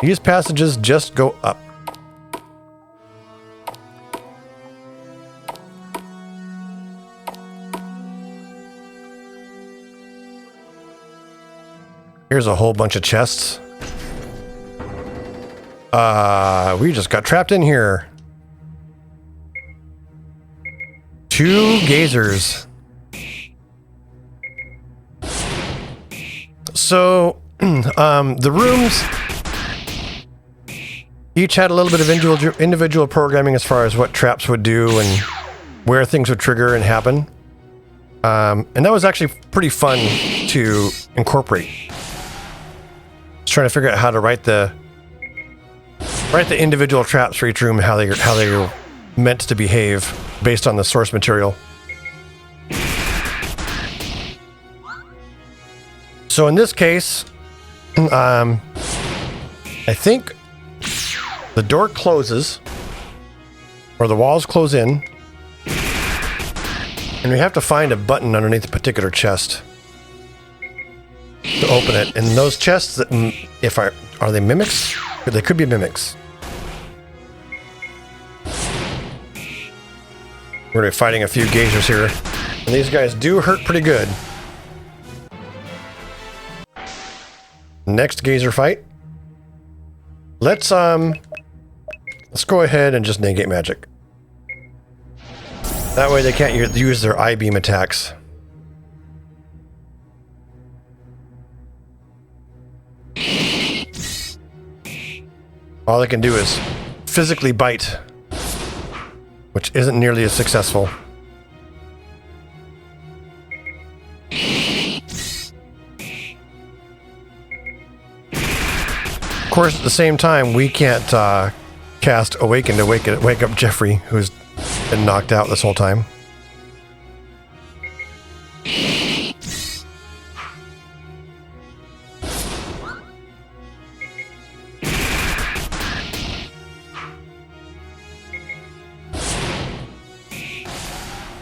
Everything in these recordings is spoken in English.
These passages just go up. Here's a whole bunch of chests. We just got trapped in here. 2 gazers. So, the rooms each had a little bit of individual programming as far as what traps would do and where things would trigger and happen. And that was actually pretty fun to incorporate. Just trying to figure out how to write the individual traps for each room, how they're meant to behave based on the source material. So in this case, I think the door closes, or the walls close in, and we have to find a button underneath a particular chest to open it. And those chests, are they mimics? They could be mimics. We're going to be fighting a few gazers here, and these guys do hurt pretty good. Next gazer fight. Let's go ahead and just negate magic. That way they can't use their I-beam attacks. All they can do is physically bite, which isn't nearly as successful. Of course, at the same time, we can't cast Awaken to wake up Jeffrey, who's been knocked out this whole time.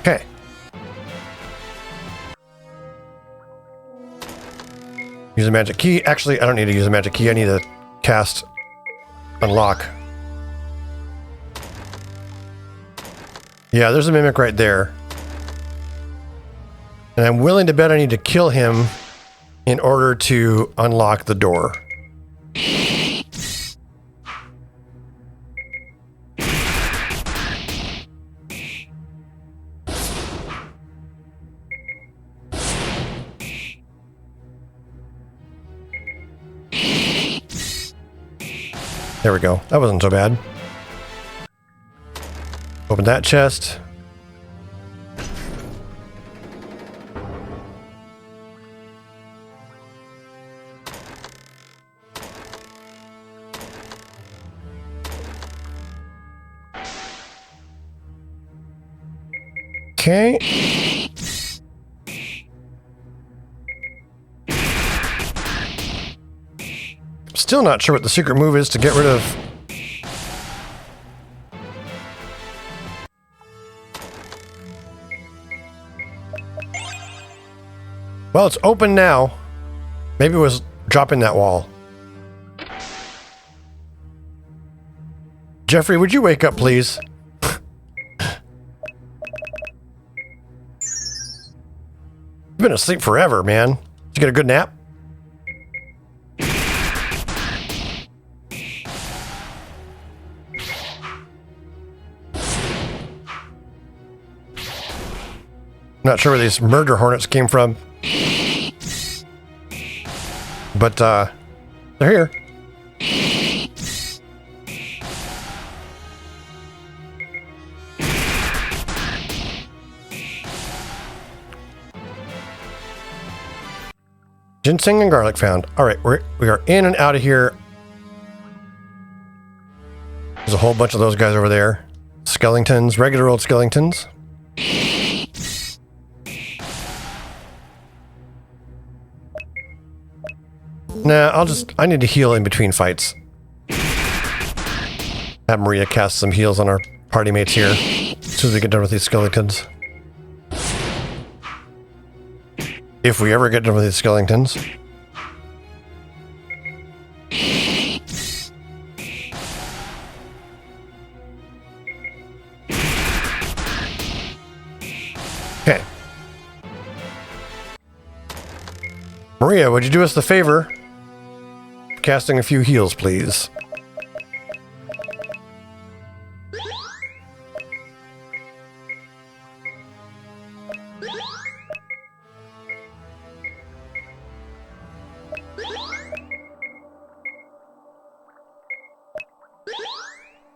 Okay. Use a magic key. Actually, I don't need to use a magic key. I need to cast Unlock. Yeah, there's a mimic right there. And I'm willing to bet I need to kill him in order to unlock the door. There we go. That wasn't so bad. Open that chest. Okay. Still not sure what the secret move is to get rid of... Well, it's open now. Maybe it was dropping that wall. Jeffrey, would you wake up, please? You've been asleep forever, man. Did you get a good nap? Not sure where these murder hornets came from. But, they're here. Ginseng and garlic found. Alright, we are in and out of here. There's a whole bunch of those guys over there. Skeletons, regular old skeletons. Nah, I need to heal in between fights. Have Maria cast some heals on our party mates here as soon as we get done with these skeletons. If we ever get done with these skeletons. Okay. Maria, would you do us the favor? Casting a few heals, please.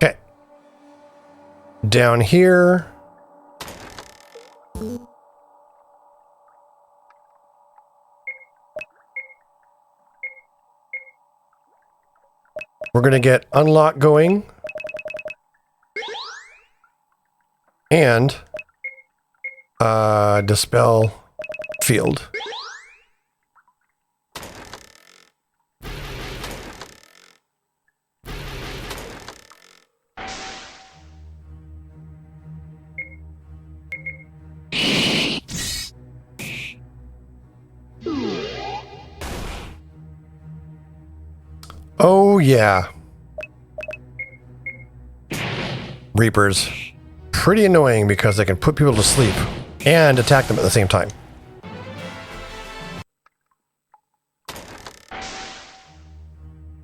Okay. Down here. We're going to get unlock going. And dispel field. Oh, yeah. Reapers. Pretty annoying because they can put people to sleep and attack them at the same time.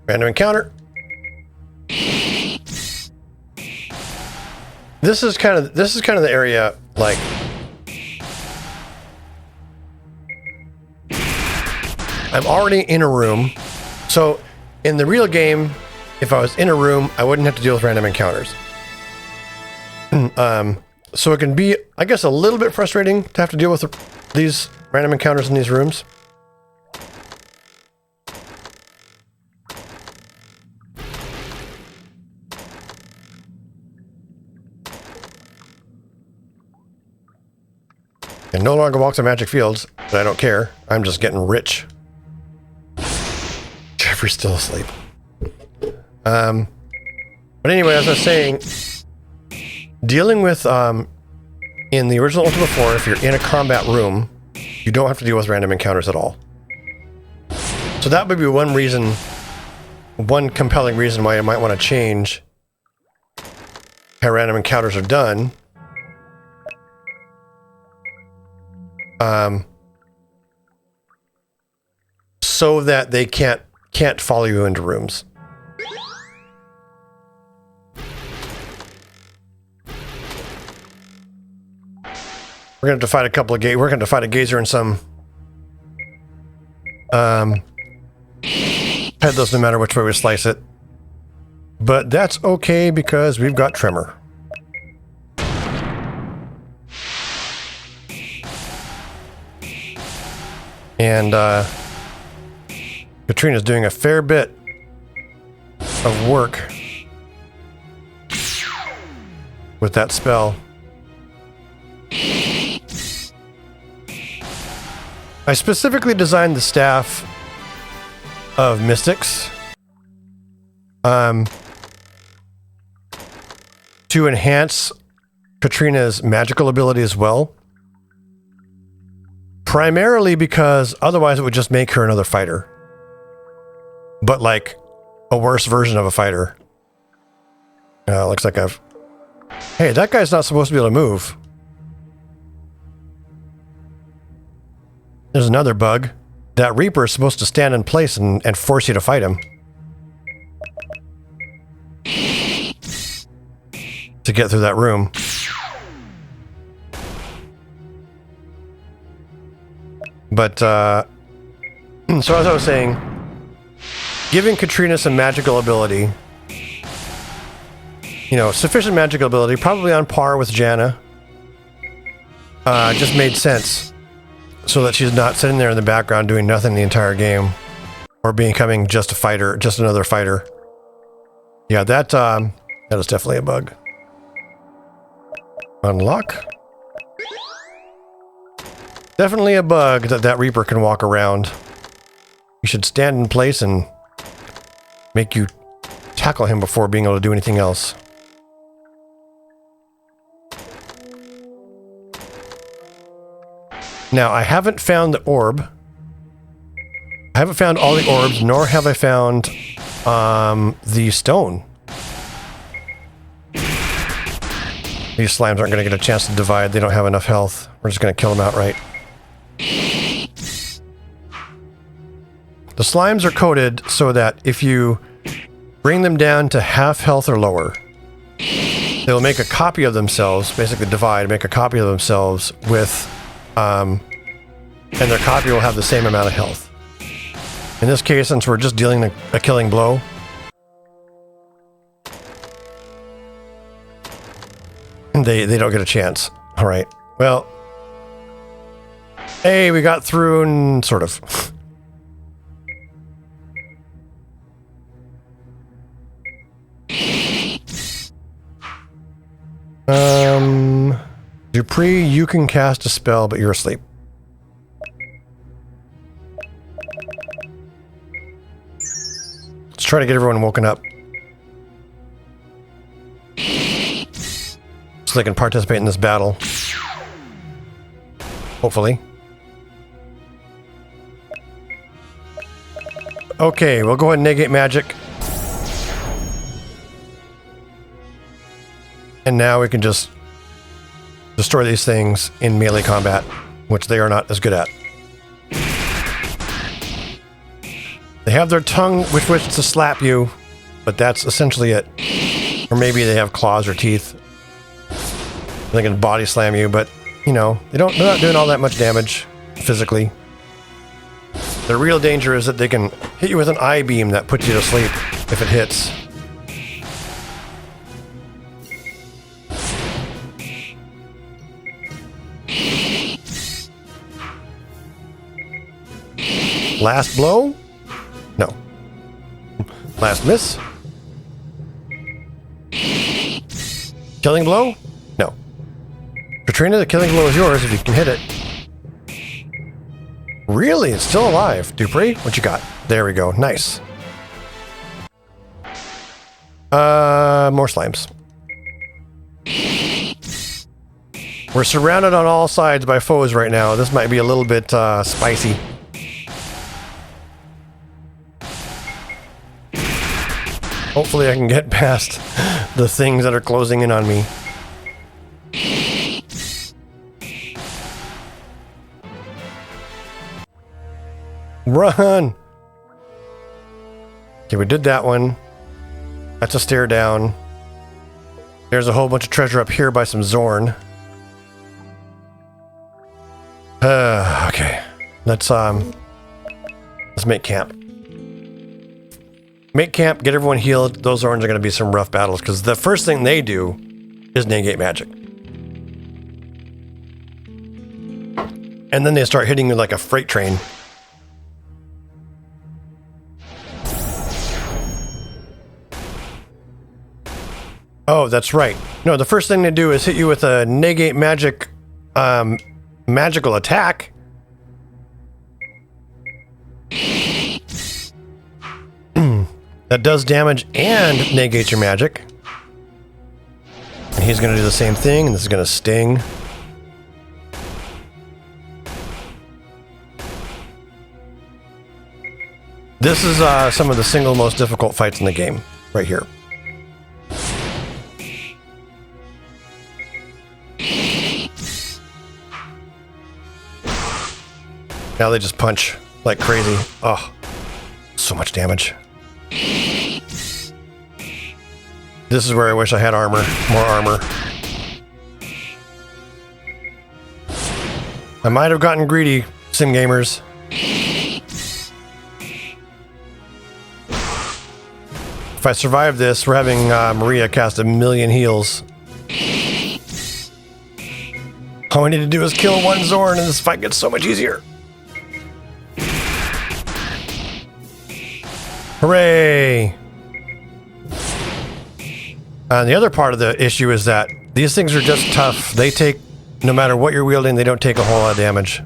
Random encounter. This is kind of the area, like, I'm already in a room. So in the real game, if I was in a room, I wouldn't have to deal with random encounters. So it can be, I guess, a little bit frustrating to have to deal with these random encounters in these rooms. And no longer walks on magic fields, but I don't care. I'm just getting rich. Jeffrey's still asleep. But anyway, as I was saying, dealing with, in the original Ultima IV, if you're in a combat room, you don't have to deal with random encounters at all. So that would be one reason, one compelling reason why I might want to change how random encounters are done. So that they can't follow you into rooms. We're going to have to fight a couple of we're going to have to fight a gazer and some headless no matter which way we slice it. But that's okay because we've got Tremor. And Katrina's doing a fair bit of work with that spell. I specifically designed the staff of Mystics to enhance Katrina's magical ability as well. Primarily because otherwise it would just make her another fighter. But like a worse version of a fighter. Looks like I've... Hey, that guy's not supposed to be able to move. There's another bug. That Reaper is supposed to stand in place and force you to fight him. To get through that room. But, so as I was saying, giving Katrina some magical ability, you know, sufficient magical ability, probably on par with Janna, just made sense. So that she's not sitting there in the background doing nothing the entire game. Or becoming just a fighter, just another fighter. Yeah, that is definitely a bug. Unlock. Definitely a bug that Reaper can walk around. You should stand in place and make you tackle him before being able to do anything else. Now, I haven't found the orb. I haven't found all the orbs, nor have I found the stone. These slimes aren't going to get a chance to divide. They don't have enough health. We're just going to kill them outright. The slimes are coded so that if you bring them down to half health or lower, they'll make a copy of themselves, basically divide, make a copy of themselves with, and their copy will have the same amount of health. In this case, since we're just dealing a killing blow, they don't get a chance. All right. Well, hey, we got through, and sort of. Dupree, you can cast a spell, but you're asleep. Let's try to get everyone woken up, so they can participate in this battle. Hopefully. Okay, we'll go ahead and negate magic. And now we can just destroy these things in melee combat, which they are not as good at. They have their tongue with which to slap you, but that's essentially it. Or maybe they have claws or teeth. They can body slam you, but, you know, they're not doing all that much damage physically. The real danger is that they can hit you with an eye beam that puts you to sleep if it hits. Last blow? No. Last miss? Killing blow? No. Katrina, the killing blow is yours if you can hit it. Really? It's still alive. Dupree, what you got? There we go. Nice. More slimes. We're surrounded on all sides by foes right now. This might be a little bit spicy. Hopefully I can get past the things that are closing in on me. Run! Okay, we did that one. That's a stare down. There's a whole bunch of treasure up here by some Zorn. Okay. Let's make camp. Make camp, get everyone healed. Those Zorns are going to be some rough battles, because the first thing they do is negate magic. And then they start hitting you like a freight train. Oh, that's right. No, the first thing they do is hit you with a negate magic, magical attack. That does damage and negates your magic. And he's going to do the same thing, and this is going to sting. This is some of the single most difficult fights in the game, right here. Now they just punch like crazy. Oh, so much damage. This is where I wish I had armor, more armor. I might have gotten greedy, SimGamers. If I survive this, we're having Maria cast 1,000,000 heals. All we need to do is kill one Zorn and this fight gets so much easier. Hooray! And the other part of the issue is that these things are just tough. They take, no matter what you're wielding, they don't take a whole lot of damage.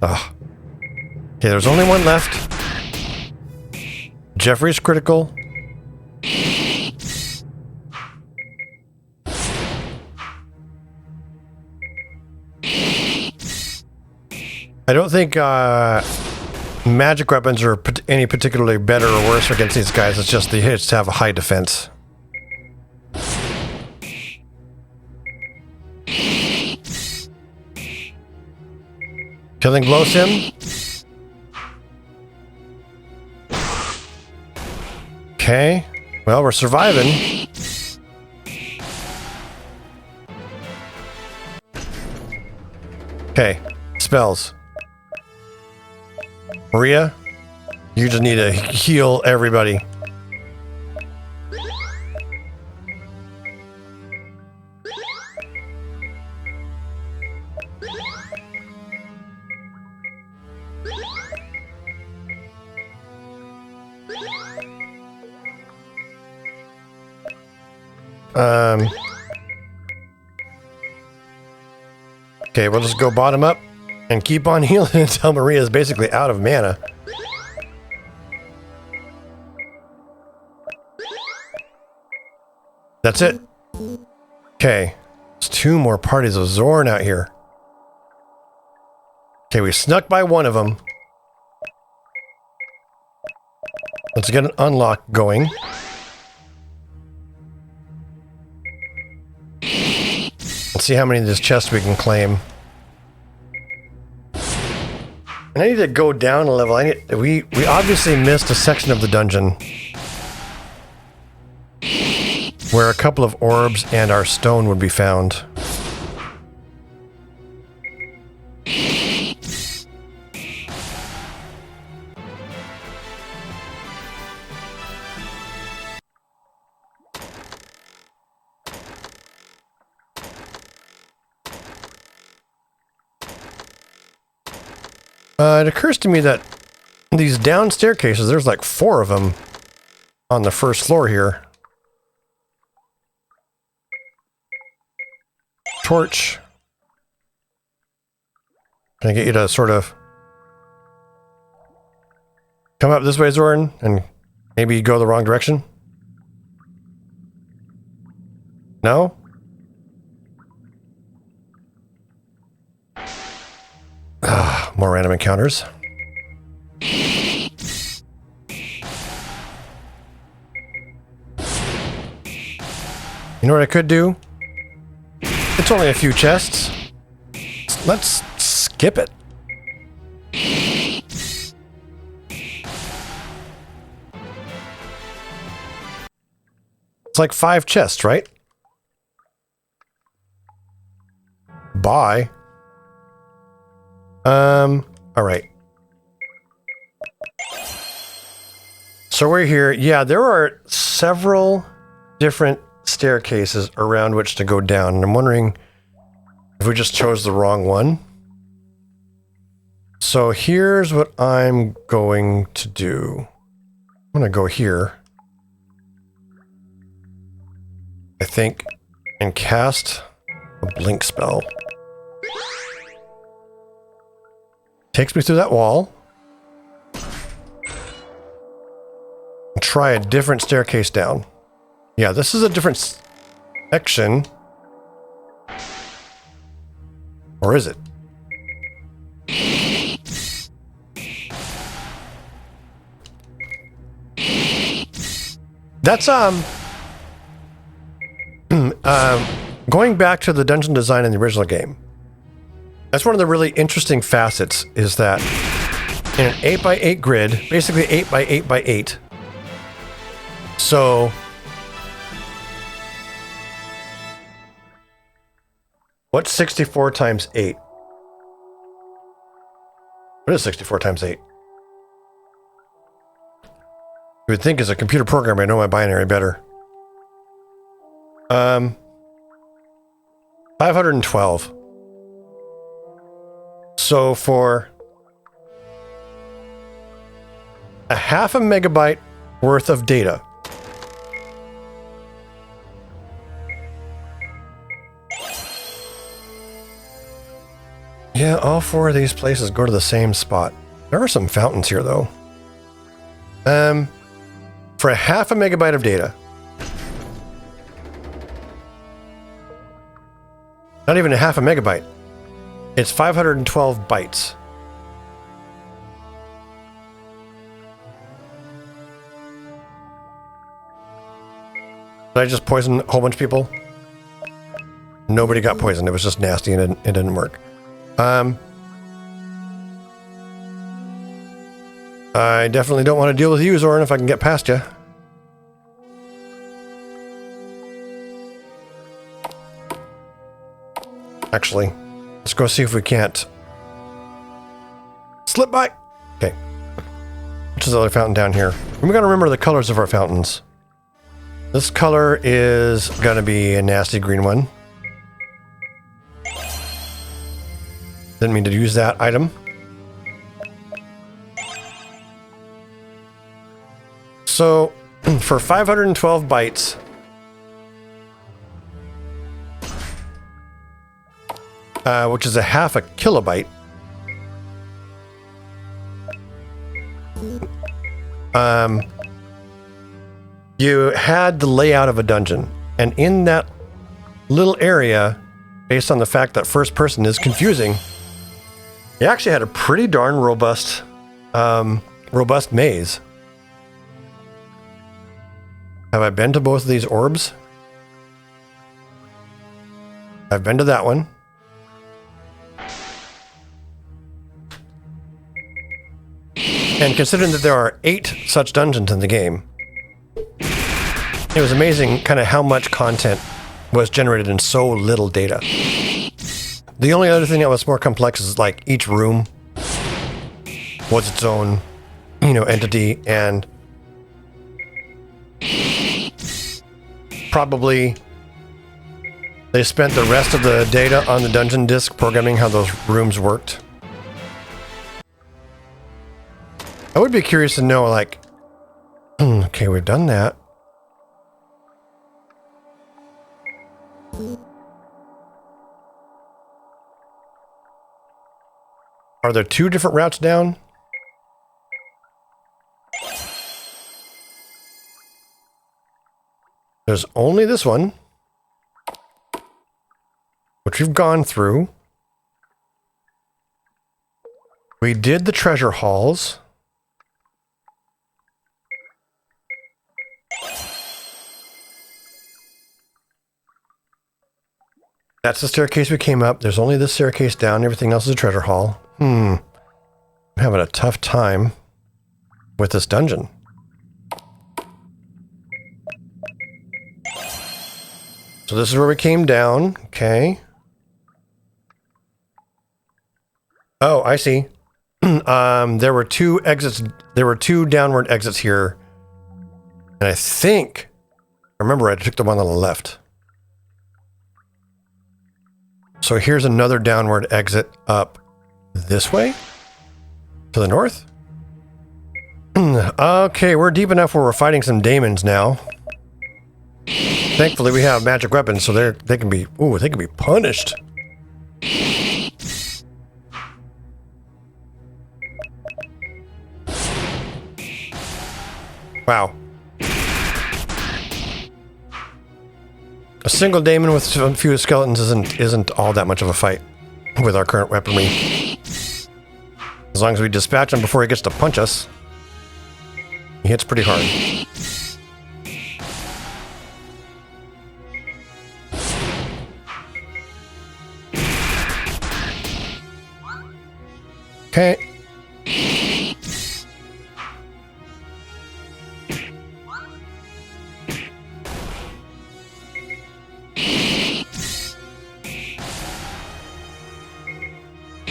Ugh. Okay, there's only one left. Jeffrey's critical. I don't think magic weapons are any particularly better or worse against these guys. It's just they just have a high defense. Killing blows him. Okay. Well, we're surviving. Okay. Spells. Maria, you just need to heal everybody. Okay, we'll just go bottom up and keep on healing until Maria is basically out of mana. That's it. Okay, there's 2 more parties of Zorn out here. Okay, we snuck by one of them. Let's get an unlock going. Let's see how many of this chest we can claim. And I need to go down a level. We obviously missed a section of the dungeon where a couple of orbs and our stone would be found. It occurs to me that these down staircases, there's like 4 of them on the first floor here. Torch. Can I get you to sort of come up this way, Zorn, and maybe go the wrong direction? No? More random encounters. You know what I could do? It's only a few chests. Let's skip it. It's like 5 chests, right? Bye. All right. So we're here. Yeah, there are several different staircases around which to go down, and I'm wondering if we just chose the wrong one. So here's what I'm going to do. I'm going to go here, I think, and cast a blink spell. Takes me through that wall. And try a different staircase down. Yeah, this is a different section. Or is it? That's, going back to the dungeon design in the original game. That's one of the really interesting facets, is that in an 8x8 grid, basically 8x8x8. So what's 64 times 8? What is 64 times 8? You would think as a computer programmer I know my binary better. 512. So for a 0.5 megabyte worth of data, yeah, all 4 of these places go to the same spot. There are some fountains here, though. For a 0.5 megabyte of data, not even a 0.5 megabyte. It's 512 bytes. Did I just poison a whole bunch of people? Nobody got poisoned. It was just nasty and it didn't work. I definitely don't want to deal with you, Zoran, if I can get past you. Actually, let's go see if we can't slip by. Okay. Which is the other fountain down here? And we gotta remember the colors of our fountains. This color is gonna be a nasty green one. Didn't mean to use that item. So, for 512 bytes, which is a half a kilobyte, you had the layout of a dungeon, and in that little area, based on the fact that first person is confusing, you actually had a pretty darn robust maze. Have I been to both of these orbs? I've been to that one. And considering that there are 8 such dungeons in the game, it was amazing kind of how much content was generated in so little data. The only other thing that was more complex is like each room was its own, entity, and probably they spent the rest of the data on the dungeon disk programming how those rooms worked. I would be curious to know, like, okay, we've done that. Are there 2 different routes down? There's only this one, which we've gone through. We did the treasure halls. That's the staircase we came up. There's only this staircase down. Everything else is a treasure hall. I'm having a tough time with this dungeon. So this is where we came down. Okay. Oh, I see. There were 2 exits. There were 2 downward exits here. And I think, remember, I took the one on the left. So here's another downward exit up this way to the north. Okay, we're deep enough where we're fighting some daemons now. Thankfully, we have magic weapons, so they can be punished. Wow. A single daemon with a few skeletons isn't all that much of a fight with our current weaponry. As long as we dispatch him before he gets to punch us. He hits pretty hard. Okay.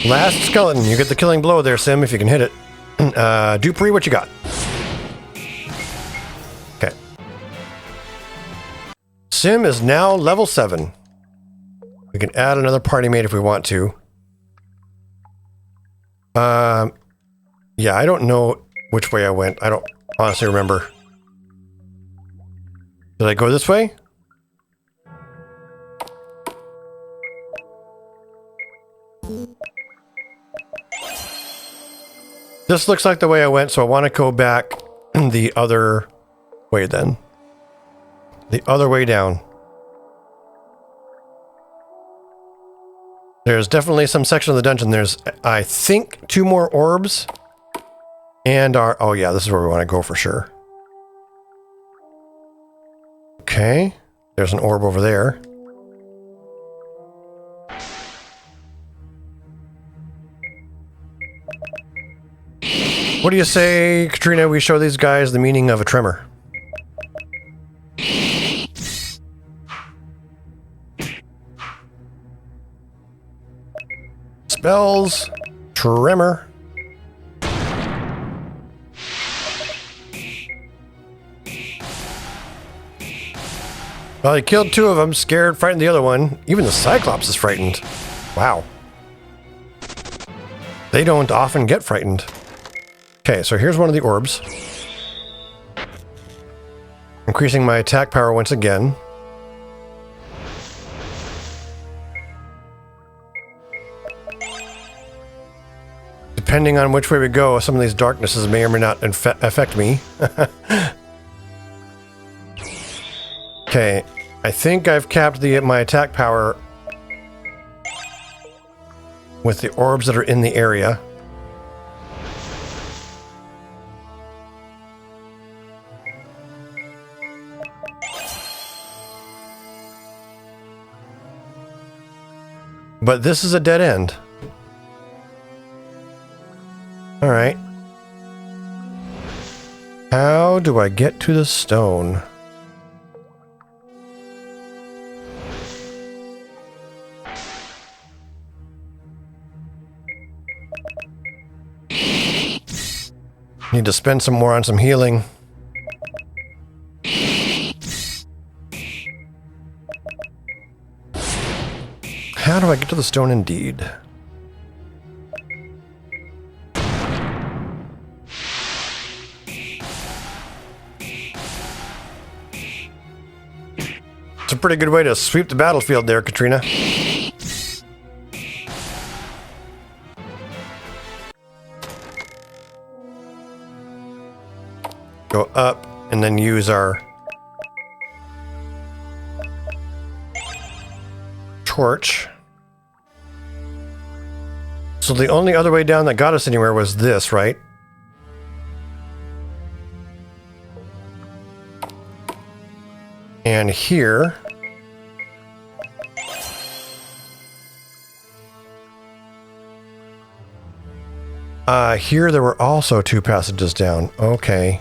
Last skeleton. You get the killing blow there, Sim, if you can hit it. Dupree, what you got? Okay. Sim is now level 7. We can add another party mate if we want to. Yeah, I don't know which way I went. I don't honestly remember. Did I go this way? This looks like the way I went, so I want to go back the other way then. The other way down. There's definitely some section of the dungeon. There's, I think, 2 more orbs. And our... Oh yeah, this is where we want to go for sure. Okay. There's an orb over there. What do you say, Katrina, we show these guys the meaning of a tremor? Spells, tremor. Well, he killed 2 of them, scared, frightened the other one. Even the Cyclops is frightened. Wow. They don't often get frightened. Okay, so here's one of the orbs. Increasing my attack power once again. Depending on which way we go, some of these darknesses may or may not affect me. Okay, I think I've capped my attack power with the orbs that are in the area. But this is a dead end. All right. How do I get to the stone? Need to spend some more on some healing. How do I get to the stone indeed? It's a pretty good way to sweep the battlefield there, Katrina. Go up and then use our torch. So the only other way down that got us anywhere was this, right? And here. Here there were also 2 passages down. Okay.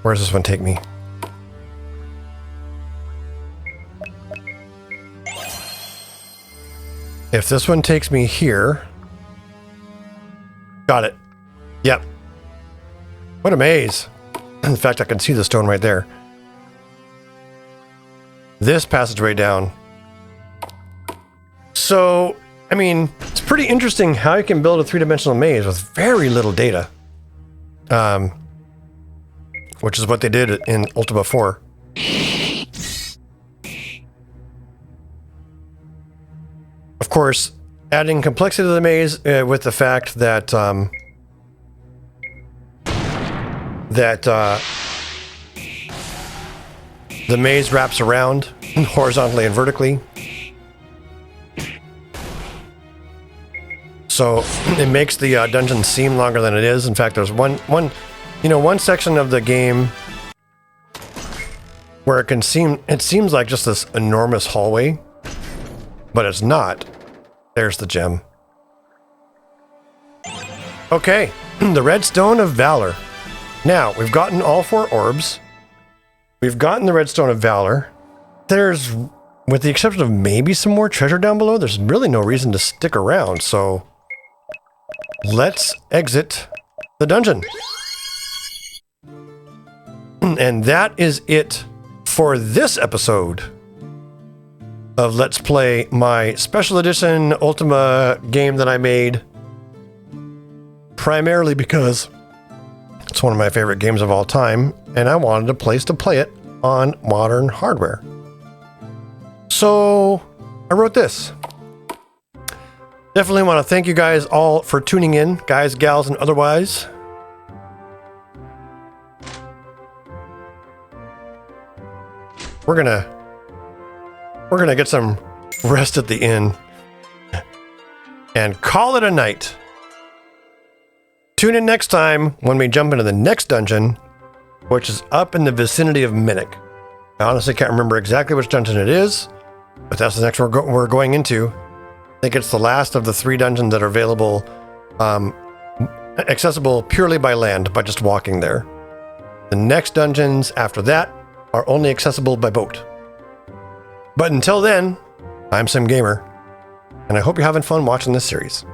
Where does this one take me? If this one takes me here... Got it. Yep. What a maze. In fact, I can see the stone right there. This passageway down. So, I mean, it's pretty interesting how you can build a 3-dimensional maze with very little data. Which is what they did in Ultima IV. Of course, adding complexity to the maze with the fact that the maze wraps around horizontally and vertically. So it makes the dungeon seem longer than it is. In fact, there's one section of the game where it seems like just this enormous hallway, but it's not. There's the gem. Okay, the Redstone of Valor. Now, we've gotten all 4 orbs. We've gotten the Redstone of Valor. There's, with the exception of maybe some more treasure down below, there's really no reason to stick around, so let's exit the dungeon. And that is it for this episode of Let's Play, my special edition Ultima game that I made primarily because it's one of my favorite games of all time, and I wanted a place to play it on modern hardware. So I wrote this. Definitely want to thank you guys all for tuning in, guys, gals, and otherwise. We're gonna get some rest at the inn and call it a night. Tune in next time when we jump into the next dungeon, which is up in the vicinity of Minnock. I honestly can't remember exactly which dungeon it is, but that's the next one we're going into. I think it's the last of the 3 dungeons that are available. And accessible purely by land, by just walking there. The next dungeons after that are only accessible by boat. But until then, I'm SimGamer, and I hope you're having fun watching this series.